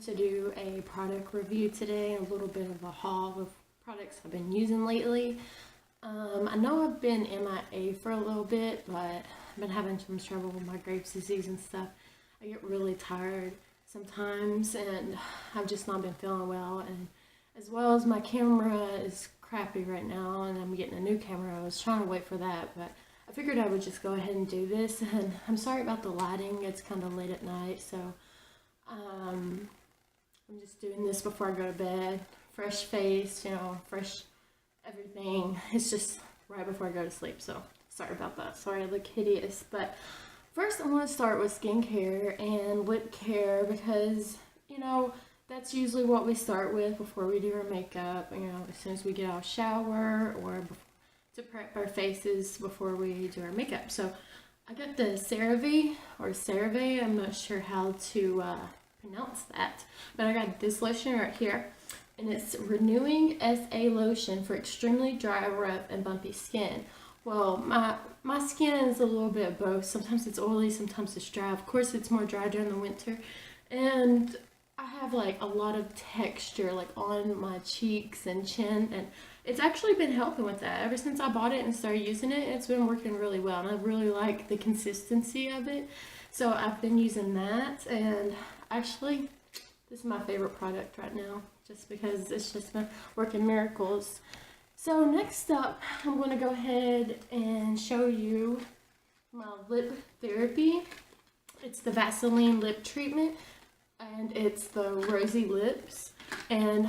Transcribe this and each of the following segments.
To do a product review today, a little bit of a haul of products I've been using lately. I know I've been MIA for a little bit, but I've been having some trouble with my Graves' disease and stuff. I get really tired sometimes, and I've just not been feeling well. And as well as my camera is crappy right now, and I'm getting a new camera. I was trying to wait for that, but I figured I would just go ahead and do this. And I'm sorry about the lighting. It's kind of late at night, so I'm just doing this before I go to bed. Fresh face, fresh everything. It's just right before I go to sleep, so sorry about that. Sorry I look hideous. But first I want to start with skincare and lip care because, that's usually what we start with before we do our makeup. As soon as we get out of the shower or to prep our faces before we do our makeup. So I got the CeraVe or CeraVe. I'm not sure how to pronounce that, but I got this lotion right here, and it's Renewing SA Lotion for extremely dry, rough, and bumpy skin. Well, my skin is a little bit of both. Sometimes it's oily, sometimes it's dry. Of course, it's more dry during the winter, and I have like a lot of texture like on my cheeks and chin, and it's actually been helping with that. Ever since I bought it and started using it, it's been working really well, and I really like the consistency of it. So I've been using that, and actually, this is my favorite product right now, just because it's just been working miracles. So next up, I'm going to go ahead and show you my lip therapy. It's the Vaseline lip treatment, and it's the Rosy Lips. And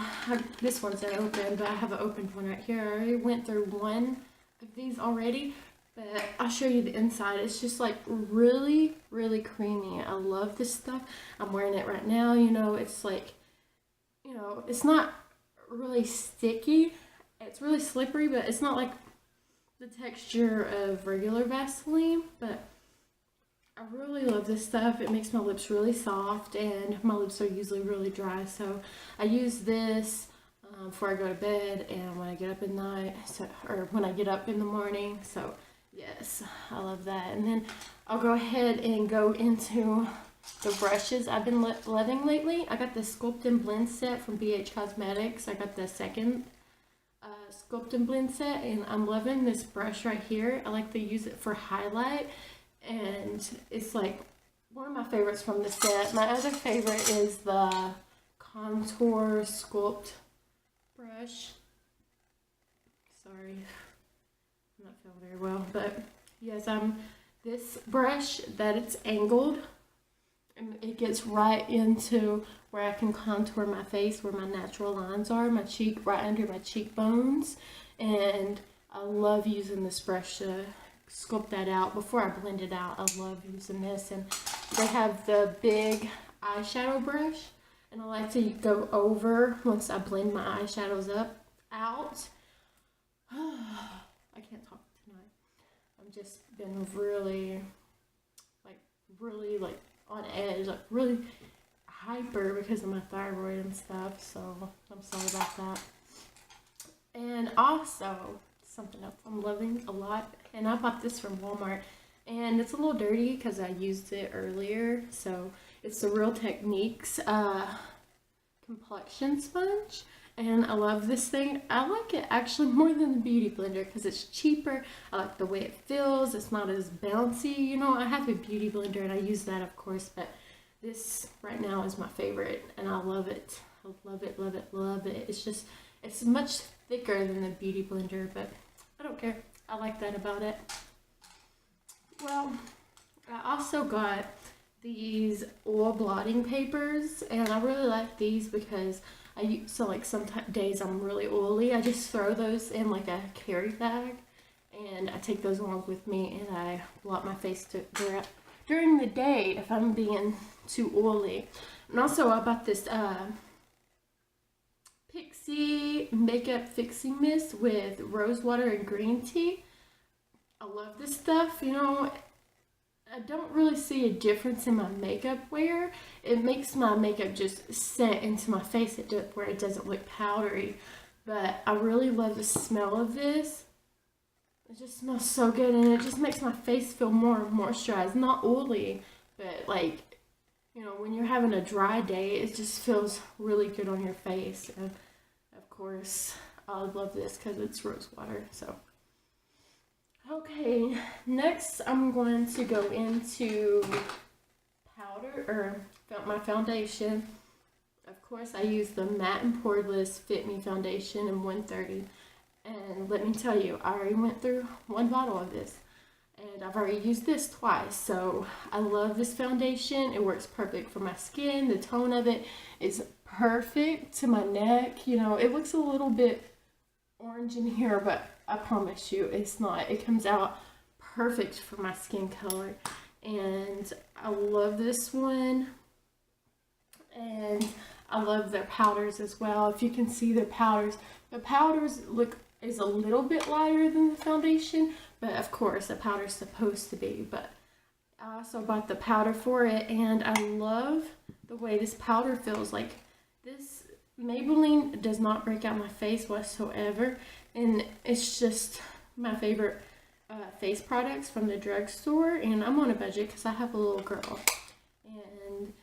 this one's open, but I have an opened one right here. I already went through one of these already, but I'll show you the inside. It's just like really, really creamy. I love this stuff. I'm wearing it right now. It's like, it's not really sticky. It's really slippery, but it's not like the texture of regular Vaseline. But I really love this stuff. It makes my lips really soft, and my lips are usually really dry. So I use this before I go to bed and when I get up at night, or when I get up in the morning. So yes, I love that. And then I'll go ahead and go into the brushes I've been loving lately. I got the Sculpt and Blend set from BH Cosmetics. I got the second Sculpt and Blend set, and I'm loving this brush right here. I like to use it for highlight, and it's like one of my favorites from the set. My other favorite is the Contour Sculpt brush. Sorry, I'm not feeling very well, but yes, this brush that it's angled, and it gets right into where I can contour my face, where my natural lines are, my cheek, right under my cheekbones. And I love using this brush to sculpt that out. Before I blend it out, I love using this. And they have the big eyeshadow brush, and I like to go over once I blend my eyeshadows out. I can't talk tonight. I've just been really on edge, like really hyper because of my thyroid and stuff, so I'm sorry about that. And also, something else I'm loving a lot, and I bought this from Walmart, and it's a little dirty because I used it earlier, so it's the Real Techniques complexion sponge. And I love this thing. I like it actually more than the Beauty Blender because it's cheaper. I like the way it feels. It's not as bouncy. I have a Beauty Blender and I use that, of course, but this right now is my favorite, and I love it. I love it, love it, love it. It's much thicker than the Beauty Blender, but I don't care. I like that about it. Well, I also got these oil blotting papers, and I really like these because some days I'm really oily. I just throw those in like a carry bag, and I take those along with me, and I blot my face during the day if I'm being too oily. And also I bought this Pixie Makeup Fixing Mist with rose water and green tea. I love this stuff. I don't really see a difference in my makeup wear. It makes my makeup just set into my face where it doesn't look powdery. But I really love the smell of this. It just smells so good, and it just makes my face feel more moisturized. Not oily, but like you know, when you're having a dry day, it just feels really good on your face. And of course, I love this because it's rose water. So, okay, next I'm going to go into powder or my foundation. Of course, I use the Matte and Poreless Fit Me Foundation in 130. And let me tell you, I already went through one bottle of this. And I've already used this twice, so I love this foundation. It works perfect for my skin. The tone of it is perfect to my neck. You know, it looks a little bit orange in here, but I promise you it's not. It comes out perfect for my skin color. And I love this one. And I love their powders as well. If you can see their powders, the powders is a little bit lighter than the foundation, but of course the powder's supposed to be. But I also bought the powder for it, and I love the way this powder feels. Like, this Maybelline does not break out my face whatsoever, and it's just my favorite face products from the drugstore. And I'm on a budget because I have a little girl, and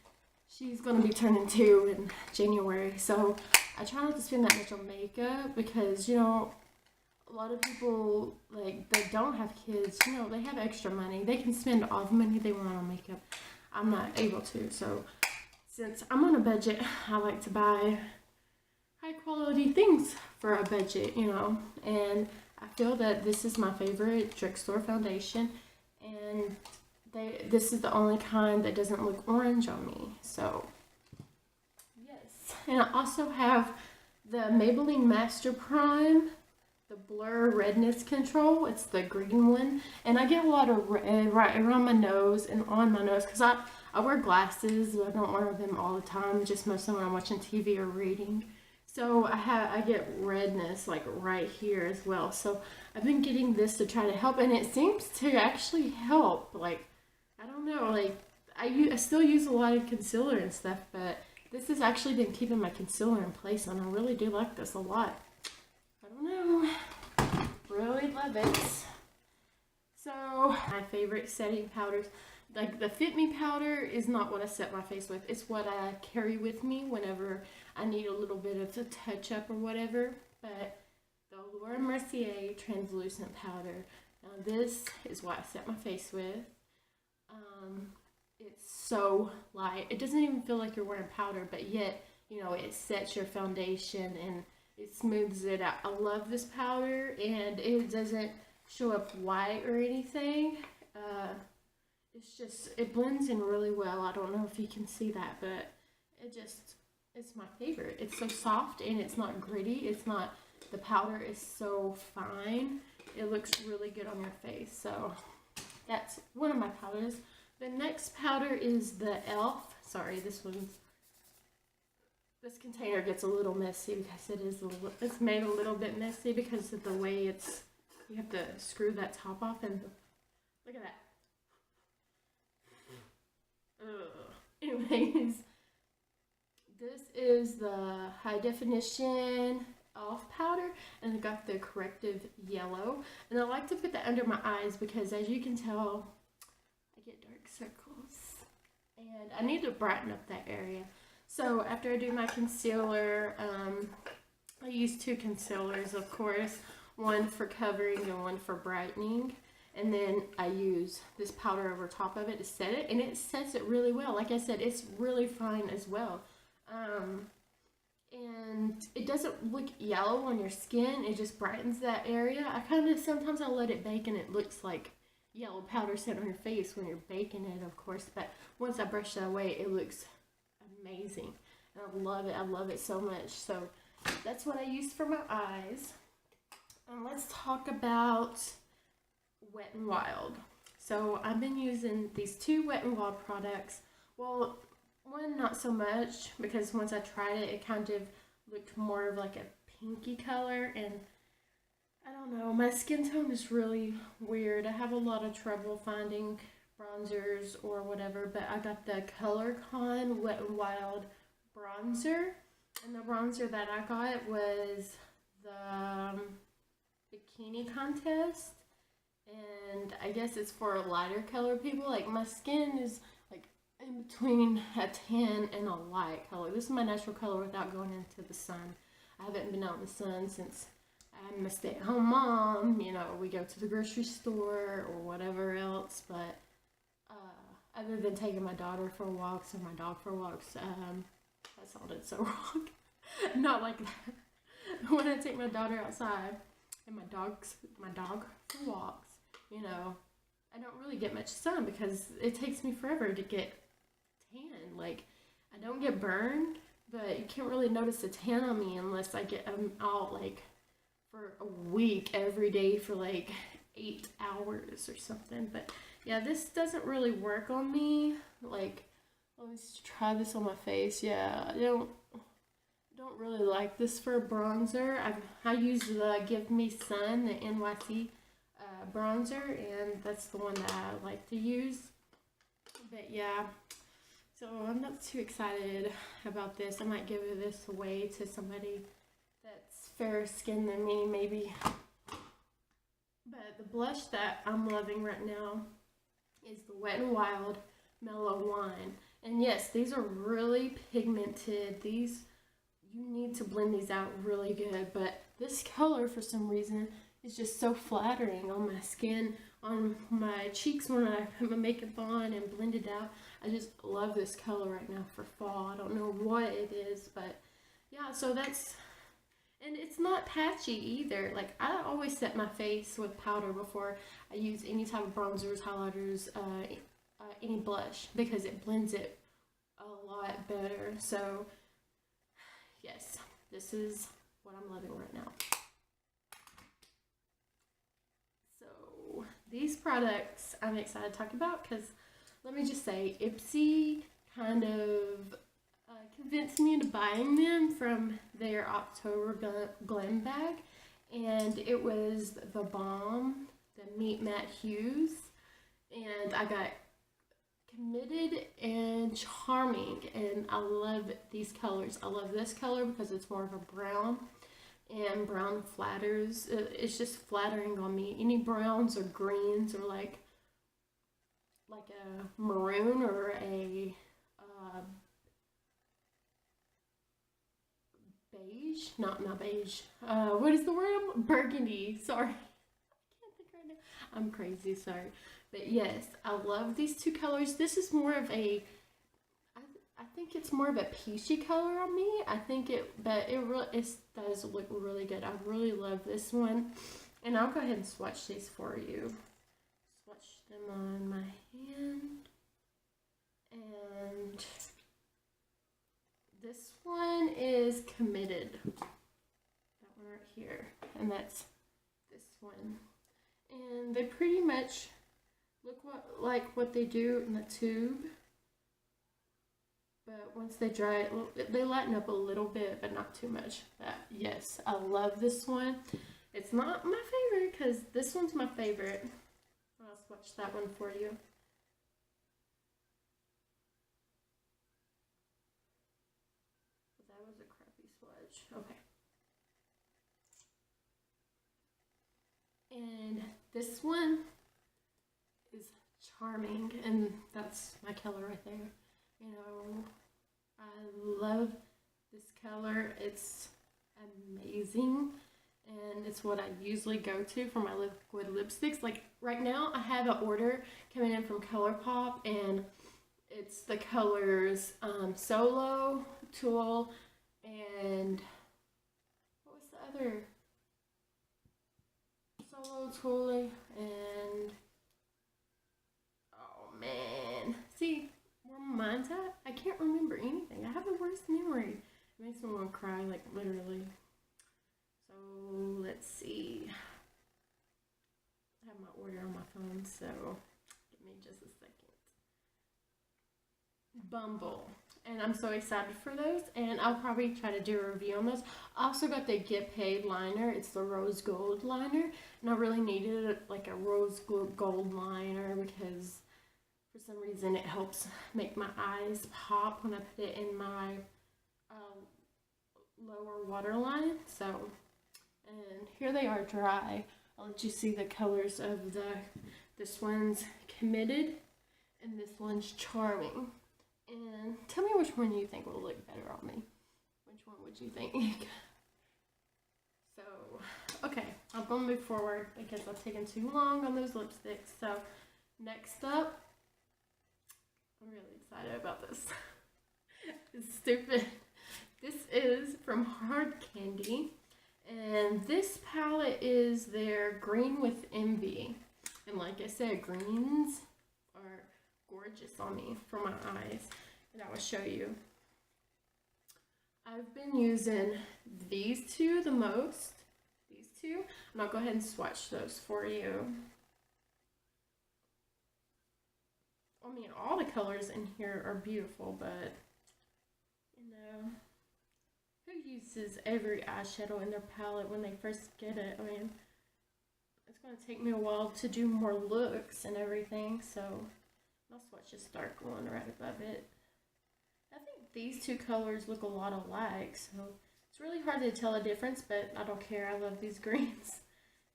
she's going to be turning 2 in January, so I try not to spend that much on makeup because, you know, a lot of people, like, that don't have kids, you know, they have extra money. They can spend all the money they want on makeup. I'm not able to, so since I'm on a budget, I like to buy high quality things for a budget, you know, and I feel that this is my favorite drugstore foundation, and this is the only kind that doesn't look orange on me, so yes. And I also have the Maybelline Master Prime, the Blur Redness Control. It's the green one, and I get a lot of red right around my nose and on my nose because I wear glasses, but I don't wear them all the time, just mostly when I'm watching TV or reading. So I get redness like right here as well. So I've been getting this to try to help, and it seems to actually help. Like, I don't know, like I still use a lot of concealer and stuff, but this has actually been keeping my concealer in place, and I really do like this a lot. I don't know, really love it. So my favorite setting powders, like the Fit Me powder is not what I set my face with. It's what I carry with me whenever I need a little bit of a touch up or whatever. But the Laura Mercier translucent powder, now this is what I set my face with. It's so light. It doesn't even feel like you're wearing powder, but yet, you know, it sets your foundation and it smooths it out. I love this powder, and it doesn't show up white or anything. It's just, it blends in really well. I don't know if you can see that, but it's my favorite. It's so soft, and it's not gritty. It's not, the powder is so fine. It looks really good on your face. So that's one of my powders. The next powder is the e.l.f. Sorry, this container gets a little messy because it's made a little bit messy because of the way you have to screw that top off, and look at that. Anyways, this is the high definition e.l.f. powder, and I got the corrective yellow, and I like to put that under my eyes because, as you can tell, I get dark circles, and I need to brighten up that area. So after I do my concealer, I use 2 concealers, of course, one for covering and one for brightening. And then I use this powder over top of it to set it, and it sets it really well. Like I said, it's really fine as well. And it doesn't look yellow on your skin. It just brightens that area. Sometimes I let it bake and it looks like yellow powder set on your face when you're baking it, of course. But once I brush that away, it looks amazing. And I love it. I love it so much. So that's what I use for my eyes. And let's talk about Wet n Wild. So I've been using these 2 Wet n Wild products. Well, one not so much, because once I tried it, it kind of looked more of like a pinky color, and I don't know, my skin tone is really weird. I have a lot of trouble finding bronzers or whatever, but I got the ColorCon Wet n Wild bronzer, and the bronzer that I got was the bikini contest, and I guess it's for lighter color people. Like, my skin is like in between a tan and a light color. This is my natural color without going into the sun. I haven't been out in the sun since I'm a stay-at-home mom. You know, we go to the grocery store or whatever else, but other than taking my daughter for walks or my dog for walks, that sounded so wrong. Not like that. When I take my daughter outside and my dog for walks, you know, I don't really get much sun because it takes me forever to get tan. Like, I don't get burned, but you can't really notice a tan on me unless I get out like for a week every day for like 8 hours or something. But yeah, this doesn't really work on me. Like, let me try this on my face. Yeah, I don't really like this for a bronzer. I use the Give Me Sun, the NYC bronzer, and that's the one that I like to use. But yeah, so I'm not too excited about this. I might give this away to somebody that's fairer skinned than me, maybe. But the blush that I'm loving right now is the Wet n Wild Mellow Wine. And yes, these are really pigmented. These, you need to blend these out really good. But this color, for some reason, is just so flattering on my skin, on my cheeks when I put my makeup on and blend it out. I just love this color right now for fall. I don't know what it is, but yeah, so that's, and it's not patchy either. Like, I always set my face with powder before I use any type of bronzers, highlighters, any blush, because it blends it a lot better. So yes, this is what I'm loving right now. So these products I'm excited to talk about because, let me just say, Ipsy kind of convinced me into buying them from their October Glam bag, and it was the Balm, the Meet Matte Hues, and I got committed and charming, and I love these colors. I love this color because it's more of a brown, and brown flatters. It's just flattering on me. Any browns or greens or like a maroon or a beige, not beige. What is the word? Burgundy. Sorry, I can't think right now. I'm crazy. Sorry, but yes, I love these two colors. This is more of a, I think it's more of a peachy color on me. I think it, but it does look really good. I really love this one, and I'll go ahead and swatch these for you. Swatch them on my hand, and this one is Committed. That one right here, and that's this one. And they pretty much look like what they do in the tube. But once they dry, they lighten up a little bit, but not too much. But yes, I love this one. It's not my favorite because this one's my favorite. I'll swatch that one for you. That was a crappy swatch. Okay. And this one is Charming, and that's my color right there. You know, I love this color. It's amazing, and it's what I usually go to for my liquid lipsticks. Like right now, I have an order coming in from ColourPop, and it's the colors Solo, Tool, and what was the other? Solo, Tool, and oh man, see where my mind's at? I can't remember anything. I have the worst memory. It makes me want to cry, like literally. So let's see. I have my order on my phone, so give me just a second. Bumble. And I'm so excited for those, and I'll probably try to do a review on those. I also got the Get Paid liner. It's the rose gold liner, and I really needed like a rose gold liner because for some reason it helps make my eyes pop when I put it in my lower waterline. So, and here they are dry. I'll let you see the colors of this one's Committed and this one's Charming. And tell me which one you think will look better on me. Which one would you think? So, okay, I'm going to move forward because I've taken too long on those lipsticks. So, next up, I'm really excited about this. It's stupid. This is from Hard Candy, and this palette is their Green with Envy. And like I said, greens are gorgeous on me for my eyes, and I will show you. I've been using these two the most. These two. And I'll go ahead and swatch those for you. I mean, all the colors in here are beautiful, but, you know, who uses every eyeshadow in their palette when they first get it? I mean, it's going to take me a while to do more looks and everything, so I'll swatch this dark one right above it. I think these two colors look a lot alike, so it's really hard to tell a difference, but I don't care. I love these greens.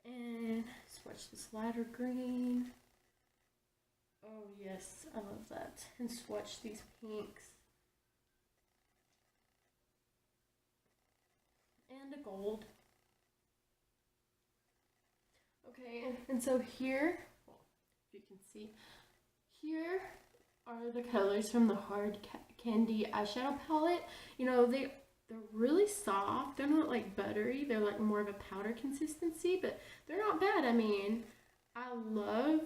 And swatch this lighter green. Oh yes, I love that. And swatch these pinks. And a gold. Okay, and so here, well, if you can see, here are the colors from the Hard Candy eyeshadow palette. You know, they're really soft. They're not like buttery. They're like more of a powder consistency, but they're not bad. I mean, I love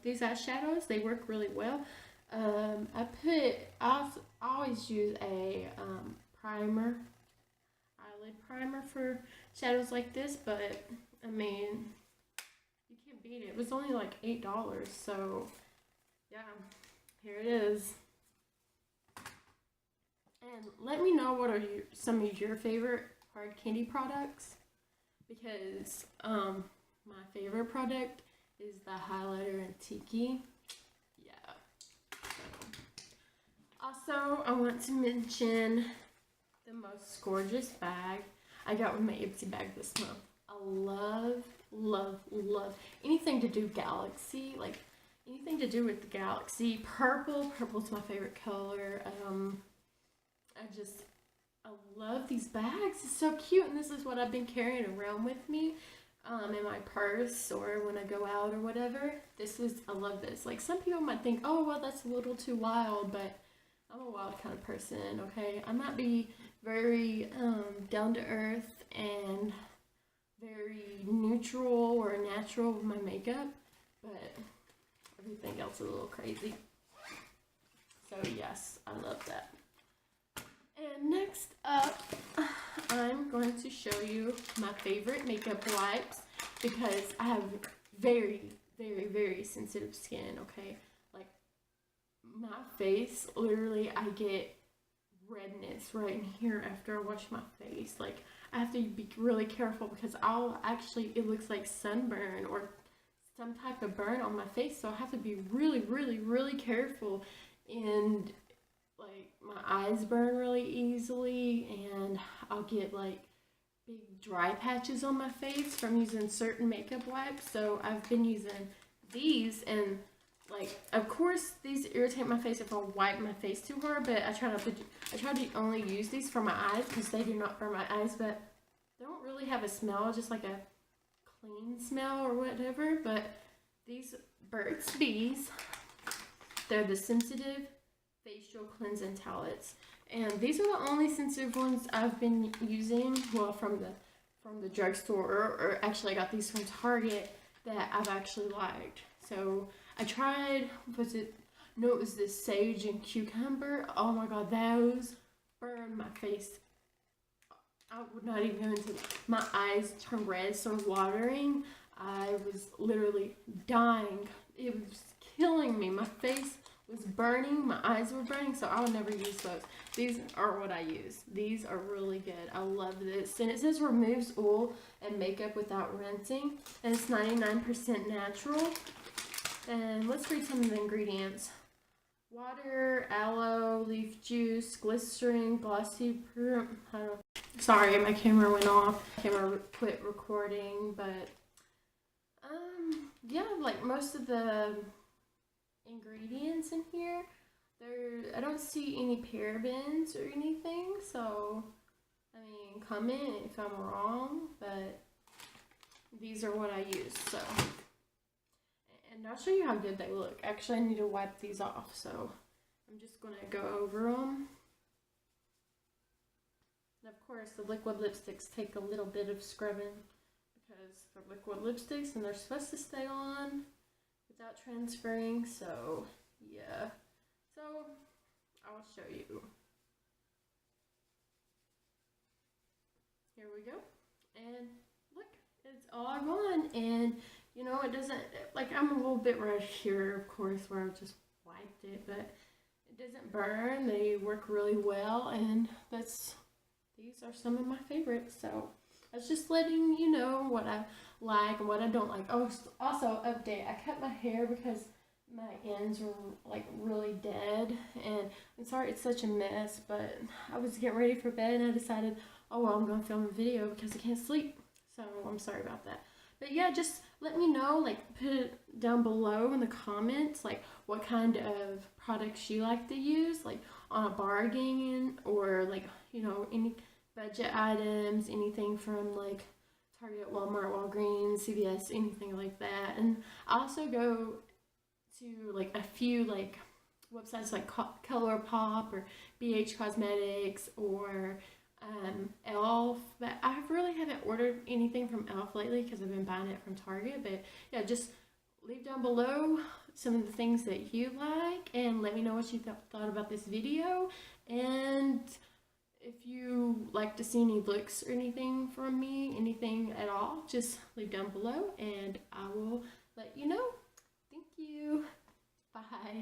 these eyeshadows. They work really well. I always use a primer, eyelid primer for shadows like this, but I mean, you can't beat it. It was only like $8, so yeah, here it is. And let me know what are some of your favorite Hard Candy products, because my favorite product is the highlighter in Tiki. Yeah. So, also, I want to mention the most gorgeous bag I got with my Ipsy bag this month. I love, love, love anything to do Galaxy, like anything to do with the Galaxy. Purple's my favorite color. I love these bags. It's so cute, and this is what I've been carrying around with me in my purse or when I go out or whatever. I love this. Like, some people might think, oh, well, that's a little too wild, but I'm a wild kind of person, okay? I might be very down to earth and very neutral or natural with my makeup, but everything else is a little crazy. So yes, I love that. And next up, I'm going to show you my favorite makeup wipes, because I have very, very, very sensitive skin, okay? Like, my face, literally, I get redness right in here after I wash my face. Like, I have to be really careful, because it looks like sunburn or some type of burn on my face, so I have to be really, really, really careful. And like, my eyes burn really easily, and I'll get like big dry patches on my face from using certain makeup wipes. So I've been using these, and like, of course these irritate my face if I wipe my face too hard, but I try to only use these for my eyes, because they do not burn my eyes, but they don't really have a smell, just like a clean smell or whatever. But these Burt's Bees, they're the sensitive facial cleansing towelettes, and these are the only sensitive ones I've been using, well, from the drugstore, or actually I got these from Target, that I've actually liked. So I tried, it was this sage and cucumber. Oh my god, those burned my face. I would not even go into it. My eyes turned red, started watering. I was literally dying. It was killing me. My face was burning, my eyes were burning, so I would never use those. These are what I use. These are really good. I love this. And it says removes oil and makeup without rinsing, and it's 99% natural. And let's read some of the ingredients. Water, aloe, leaf juice, glycerin, glossy sorry, my camera went off. Camera quit recording, but yeah, like most of the ingredients in here, they're I don't see any parabens or anything, so I mean, comment if I'm wrong, but these are what I use, so. And I'll show you how good they look. Actually, I need to wipe these off, so I'm just going to go over them. And of course, the liquid lipsticks take a little bit of scrubbing because they're liquid lipsticks and they're supposed to stay on without transferring, so yeah. So, I'll show you. Here we go. And look, it's all gone. And you know, it doesn't, like, I'm a little bit right here, of course, where I just wiped it, but it doesn't burn. They work really well, and these are some of my favorites. So I was just letting you know what I like and what I don't like. Oh, also update, I cut my hair because my ends were like really dead, and I'm sorry it's such a mess, but I was getting ready for bed and I decided, oh well, I'm gonna film a video because I can't sleep, so I'm sorry about that. But yeah, just let me know, like put it down below in the comments, like what kind of products you like to use, like on a bargain, or like, you know, any budget items, anything from like Target, Walmart, Walgreens, CVS, anything like that. And I also go to like a few like websites like ColourPop or BH Cosmetics or Elf, but I really haven't ordered anything from Elf lately because I've been buying it from Target. But yeah, just leave down below some of the things that you like and let me know what you thought about this video, and if you like to see any looks or anything from me, anything at all, just leave down below and I will let you know. Thank you. Bye.